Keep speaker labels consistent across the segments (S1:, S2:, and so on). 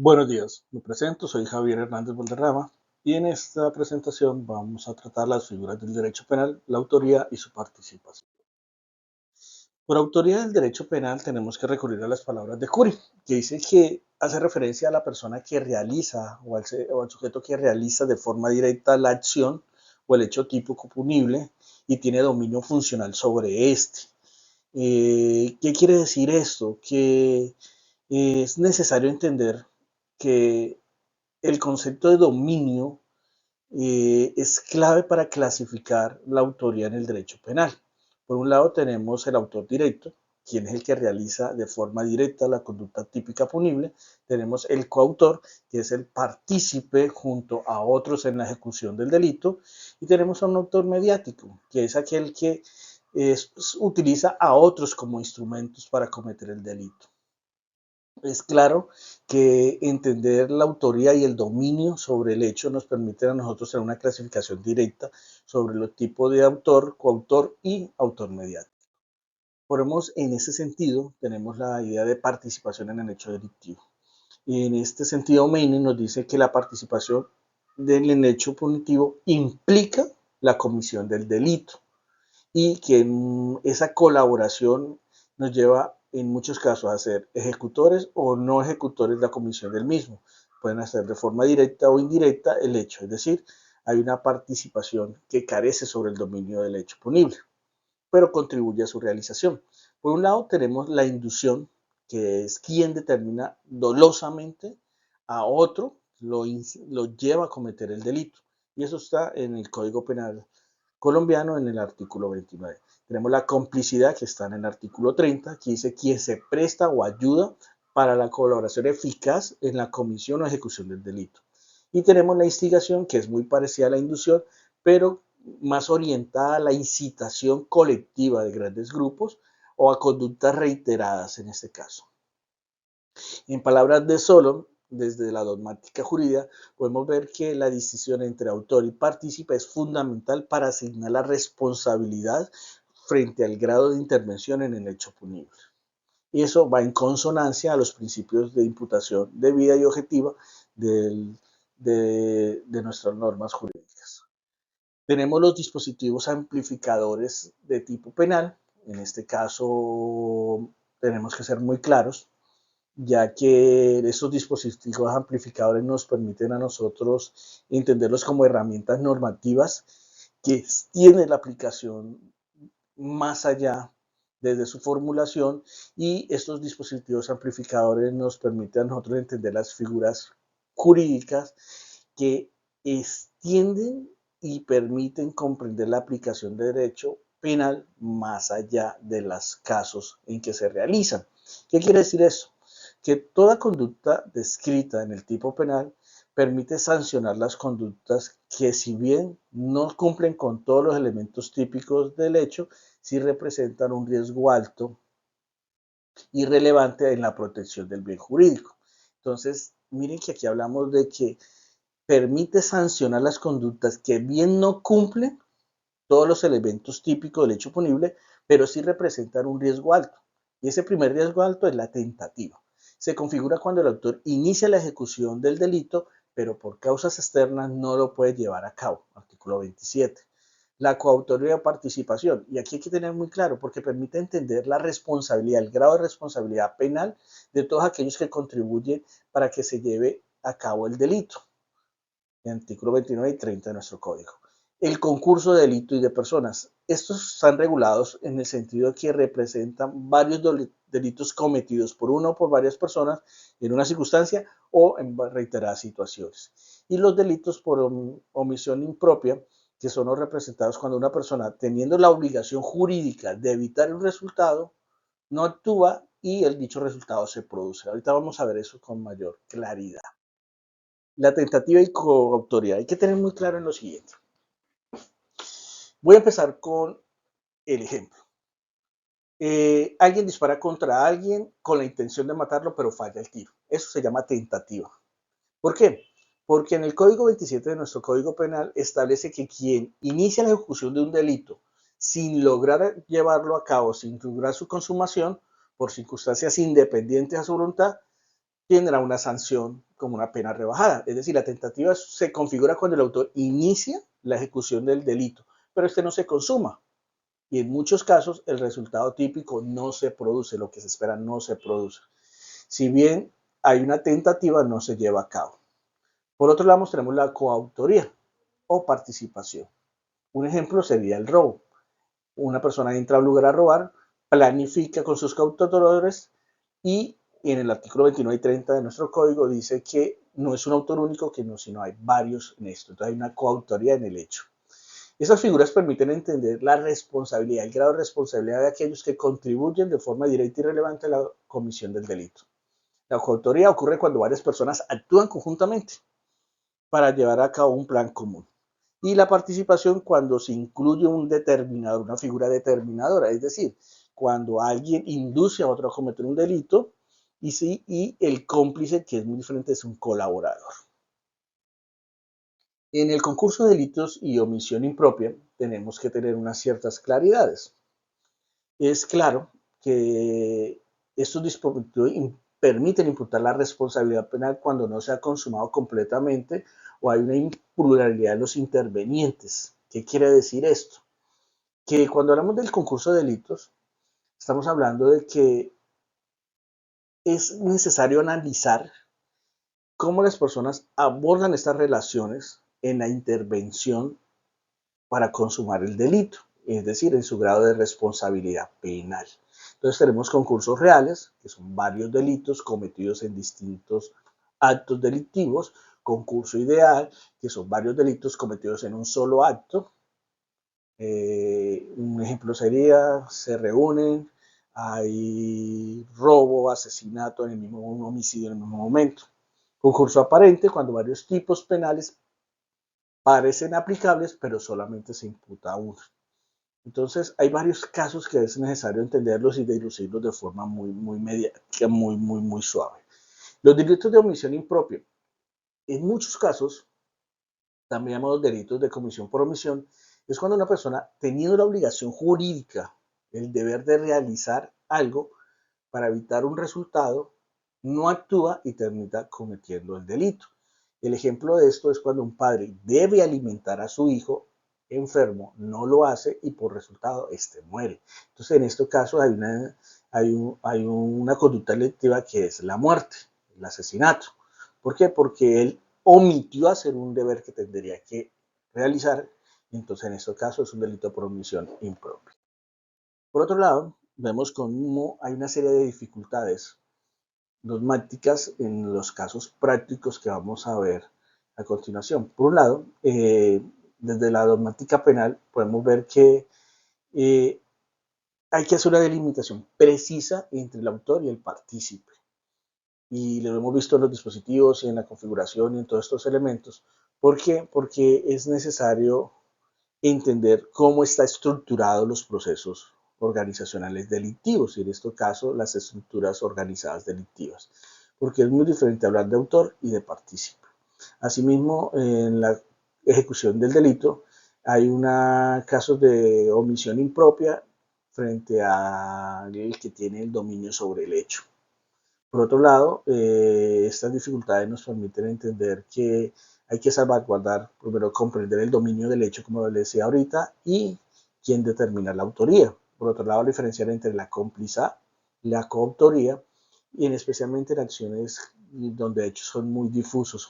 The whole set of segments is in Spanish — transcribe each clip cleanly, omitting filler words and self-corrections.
S1: Buenos días, me presento, soy Javier Hernández Valderrama y en esta presentación vamos a tratar las figuras del derecho penal, la autoría y su participación. Por autoría del derecho penal tenemos que recurrir a las palabras de Cury, que dice que hace referencia a la persona que realiza o al sujeto que realiza de forma directa la acción o el hecho típico punible y tiene dominio funcional sobre este. ¿Qué quiere decir esto? Que es necesario entender que el concepto de dominio es clave para clasificar la autoría en el derecho penal. Por un lado tenemos el autor directo, quien es el que realiza de forma directa la conducta típica punible. Tenemos el coautor, que es el partícipe junto a otros en la ejecución del delito. Y tenemos a un autor mediático, que es aquel que utiliza a otros como instrumentos para cometer el delito. Es claro que entender la autoría y el dominio sobre el hecho nos permite a nosotros tener una clasificación directa sobre los tipos de autor, coautor y autor mediático. Ponemos en ese sentido, tenemos la idea de participación en el hecho delictivo. Y en este sentido, Meine nos dice que la participación del hecho punitivo implica la comisión del delito y que esa colaboración nos lleva en muchos casos a ser ejecutores o no ejecutores de la comisión del mismo. Pueden hacer de forma directa o indirecta el hecho, es decir, hay una participación que carece sobre el dominio del hecho punible, pero contribuye a su realización. Por un lado tenemos la inducción, que es quien determina dolosamente a otro, lo lleva a cometer el delito. Y eso está en el Código Penal colombiano en el artículo 29. Tenemos la complicidad que está en el artículo 30, que dice quien se presta o ayuda para la colaboración eficaz en la comisión o ejecución del delito. Y tenemos la instigación, que es muy parecida a la inducción, pero más orientada a la incitación colectiva de grandes grupos o a conductas reiteradas en este caso. En palabras de Solon, desde la dogmática jurídica, podemos ver que la distinción entre autor y partícipe es fundamental para asignar la responsabilidad frente al grado de intervención en el hecho punible. Y eso va en consonancia a los principios de imputación debida y objetiva de nuestras normas jurídicas. Tenemos los dispositivos amplificadores de tipo penal. En este caso tenemos que ser muy claros, ya que esos dispositivos amplificadores nos permiten a nosotros entenderlos como herramientas normativas que tienen la aplicación más allá desde su formulación, y estos dispositivos amplificadores nos permiten a nosotros entender las figuras jurídicas que extienden y permiten comprender la aplicación de derecho penal más allá de los casos en que se realizan. ¿Qué quiere decir eso? Que toda conducta descrita en el tipo penal permite sancionar las conductas que, si bien no cumplen con todos los elementos típicos del hecho, sí representan un riesgo alto y relevante en la protección del bien jurídico. Entonces, miren que aquí hablamos de que permite sancionar las conductas que bien no cumplen todos los elementos típicos del hecho punible, pero sí representan un riesgo alto. Y ese primer riesgo alto es la tentativa. Se configura cuando el autor inicia la ejecución del delito, pero por causas externas no lo puede llevar a cabo. Artículo 27. La coautoría o participación. Y aquí hay que tener muy claro, porque permite entender la responsabilidad, el grado de responsabilidad penal de todos aquellos que contribuyen para que se lleve a cabo el delito. En artículo 29 y 30 de nuestro código. El concurso de delito y de personas. Estos están regulados en el sentido de que representan varios delitos cometidos por una o por varias personas en una circunstancia o en reiteradas situaciones. Y los delitos por omisión impropia, que son los representados cuando una persona, teniendo la obligación jurídica de evitar un resultado, no actúa y el dicho resultado se produce. Ahorita vamos a ver eso con mayor claridad. La tentativa y coautoría. Hay que tener muy claro en lo siguiente. Voy a empezar con el ejemplo. Alguien dispara contra alguien con la intención de matarlo, pero falla el tiro. Eso se llama tentativa. ¿Por qué? Porque en el Código 27 de nuestro Código Penal establece que quien inicia la ejecución de un delito sin lograr llevarlo a cabo, sin lograr su consumación, por circunstancias independientes a su voluntad, tendrá una sanción como una pena rebajada. Es decir, la tentativa se configura cuando el autor inicia la ejecución del delito, pero este no se consuma. Y en muchos casos el resultado típico no se produce, lo que se espera no se produce. Si bien hay una tentativa, no se lleva a cabo. Por otro lado, tenemos la coautoría o participación. Un ejemplo sería el robo. Una persona entra a un lugar a robar, planifica con sus coautores y en el artículo 29 y 30 de nuestro código dice que no es un autor único, sino hay varios en esto. Entonces hay una coautoría en el hecho. Esas figuras permiten entender la responsabilidad, el grado de responsabilidad de aquellos que contribuyen de forma directa y relevante a la comisión del delito. La coautoría ocurre cuando varias personas actúan conjuntamente para llevar a cabo un plan común. Y la participación cuando se incluye un determinador, una figura determinadora, es decir, cuando alguien induce a otro a cometer un delito y el cómplice, que es muy diferente, es un colaborador. En el concurso de delitos y omisión impropia tenemos que tener unas ciertas claridades. Es claro que estos dispositivos permiten imputar la responsabilidad penal cuando no se ha consumado completamente o hay una pluralidad de los intervenientes. ¿Qué quiere decir esto? Que cuando hablamos del concurso de delitos, estamos hablando de que es necesario analizar cómo las personas abordan estas relaciones en la intervención para consumar el delito, es decir, en su grado de responsabilidad penal. Entonces tenemos concursos reales, que son varios delitos cometidos en distintos actos delictivos, concurso ideal, que son varios delitos cometidos en un solo acto. Un ejemplo sería, se reúnen, hay robo, asesinato, en el mismo, un homicidio en el mismo momento. Concurso aparente, cuando varios tipos penales parecen aplicables, pero solamente se imputa uno. Entonces, hay varios casos que es necesario entenderlos y dilucidlos de forma muy suave. Los delitos de omisión impropia. En muchos casos, también llamados delitos de comisión por omisión, es cuando una persona, teniendo la obligación jurídica, el deber de realizar algo para evitar un resultado, no actúa y termina cometiendo el delito. El ejemplo de esto es cuando un padre debe alimentar a su hijo enfermo, no lo hace y por resultado este muere. Entonces en este caso hay una conducta delictiva que es la muerte, el asesinato. ¿Por qué? Porque él omitió hacer un deber que tendría que realizar, entonces en este caso es un delito por omisión impropia. Por otro lado, vemos cómo hay una serie de dificultades dogmáticas en los casos prácticos que vamos a ver a continuación. Por un lado, desde la dogmática penal podemos ver que hay que hacer una delimitación precisa entre el autor y el partícipe. Y lo hemos visto en los dispositivos, en la configuración y en todos estos elementos. ¿Por qué? Porque es necesario entender cómo están estructurados los procesos organizacionales delictivos, y en este caso las estructuras organizadas delictivas, porque es muy diferente hablar de autor y de partícipe. Asimismo, en la ejecución del delito hay casos de omisión impropia frente a el que tiene el dominio sobre el hecho. Por otro lado, estas dificultades nos permiten entender que hay que salvaguardar, primero comprender el dominio del hecho, como les decía ahorita, y quién determina la autoría. Por otro lado, diferenciar entre la cómplice, la coautoría, y especialmente en acciones donde hechos son muy difusos,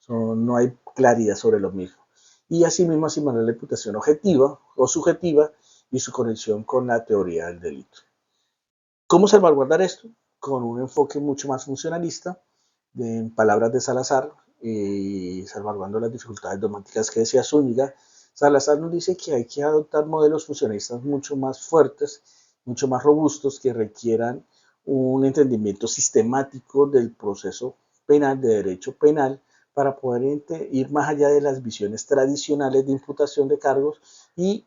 S1: no hay claridad sobre lo mismo. Y asimismo asignar la imputación objetiva o subjetiva y su conexión con la teoría del delito. ¿Cómo salvaguardar esto? Con un enfoque mucho más funcionalista, en palabras de Salazar, salvaguardando las dificultades dogmáticas que decía Zúñiga. Salazar nos dice que hay que adoptar modelos funcionalistas mucho más fuertes, mucho más robustos, que requieran un entendimiento sistemático del proceso penal, de derecho penal, para poder ir más allá de las visiones tradicionales de imputación de cargos y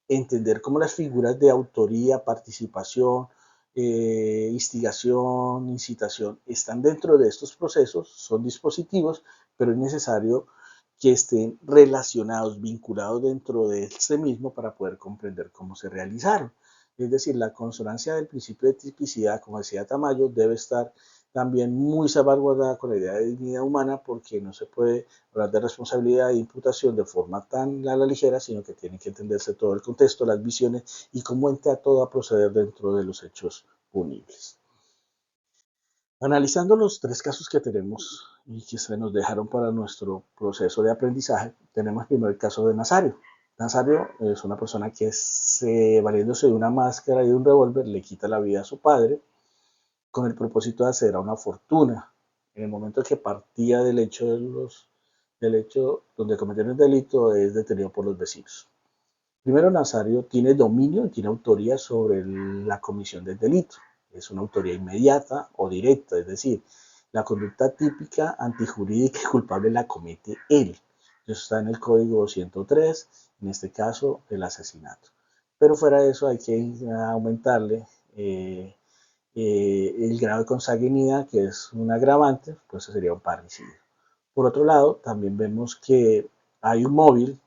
S1: entender cómo las figuras de autoría, participación, instigación, incitación, están dentro de estos procesos, son dispositivos, pero es necesario que estén relacionados, vinculados dentro de este mismo para poder comprender cómo se realizaron. Es decir, la consonancia del principio de tipicidad, como decía Tamayo, debe estar también muy salvaguardada con la idea de dignidad humana, porque no se puede hablar de responsabilidad e imputación de forma tan a la ligera, sino que tiene que entenderse todo el contexto, las visiones y cómo entra todo a proceder dentro de los hechos punibles. Analizando los tres casos que tenemos y que se nos dejaron para nuestro proceso de aprendizaje, tenemos primero el caso de Nazario. Nazario es una persona que, valiéndose de una máscara y de un revólver, le quita la vida a su padre con el propósito de hacer una fortuna. En el momento que partía del hecho, del hecho donde cometió el delito, es detenido por los vecinos. Primero, Nazario tiene dominio y tiene autoría sobre la comisión del delito. Es una autoría inmediata o directa, es decir, la conducta típica, antijurídica y culpable la comete él. Eso está en el Código 103, en este caso el asesinato. Pero fuera de eso hay que aumentarle el grado de consanguinidad, que es un agravante, pues sería un parricidio. Por otro lado, también vemos que hay un móvil,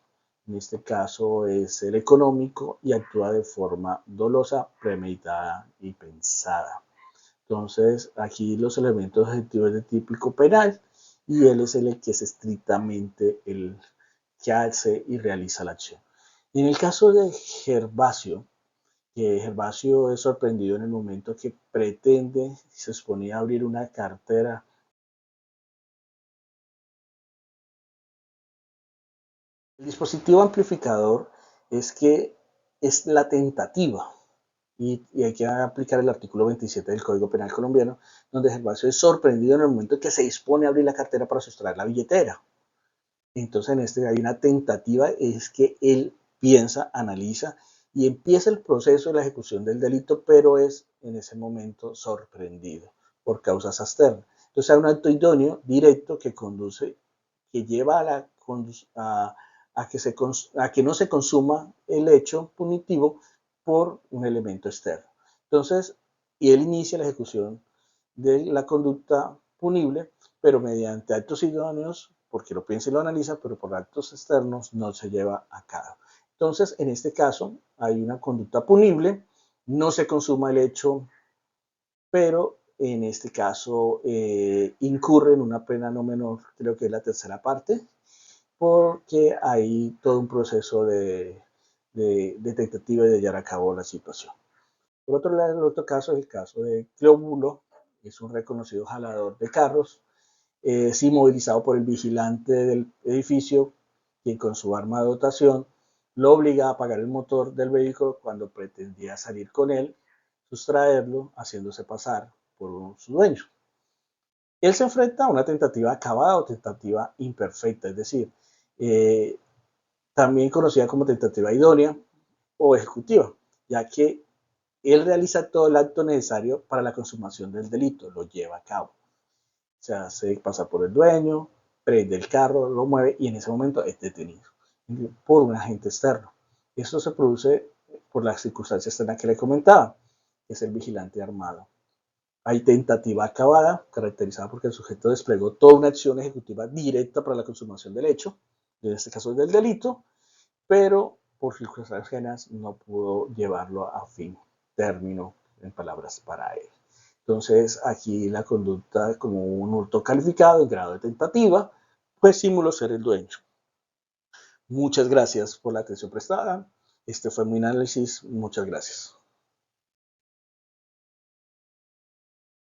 S1: en este caso es el económico, y actúa de forma dolosa, premeditada y pensada. Entonces, aquí los elementos objetivos de típico penal, y él es el que es estrictamente el que hace y realiza la acción. En el caso de Gervasio, que Gervasio es sorprendido en el momento que pretende, se exponía a abrir una cartera. El dispositivo amplificador es que es la tentativa, y hay que aplicar el artículo 27 del Código Penal colombiano, donde Gervasio es sorprendido en el momento en que se dispone a abrir la cartera para sustraer la billetera. Entonces en este hay una tentativa, es que él piensa, analiza y empieza el proceso de la ejecución del delito, pero es en ese momento sorprendido por causas externas. Entonces hay un acto idóneo directo que conduce, que lleva a que no se consuma el hecho punitivo por un elemento externo. Entonces, y él inicia la ejecución de la conducta punible, pero mediante actos idóneos, porque lo piensa y lo analiza, pero por actos externos no se lleva a cabo. Entonces, en este caso, hay una conducta punible, no se consuma el hecho, pero en este caso incurre en una pena no menor, creo que es la tercera parte, porque hay todo un proceso de tentativa de llevar a cabo la situación. Por otro lado, el otro caso es el caso de Cleóbulo, que es un reconocido jalador de carros, es inmovilizado por el vigilante del edificio, quien con su arma de dotación lo obliga a apagar el motor del vehículo cuando pretendía salir con él, sustraerlo, haciéndose pasar por su dueño. Él se enfrenta a una tentativa acabada o tentativa imperfecta, es decir, eh, también conocida como tentativa idónea o ejecutiva, ya que él realiza todo el acto necesario para la consumación del delito, lo lleva a cabo. Se hace pasar por el dueño, prende el carro, lo mueve y en ese momento es detenido por un agente externo. Esto se produce por las circunstancias externas que le comentaba, que es el vigilante armado. Hay tentativa acabada, caracterizada porque el sujeto desplegó toda una acción ejecutiva directa para la consumación del hecho, en este caso del delito, pero por circunstancias ajenas no pudo llevarlo a fin, término, en palabras para él. Entonces, aquí la conducta como un hurto calificado en grado de tentativa, pues simuló ser el dueño. Muchas gracias por la atención prestada. Este fue mi análisis. Muchas gracias.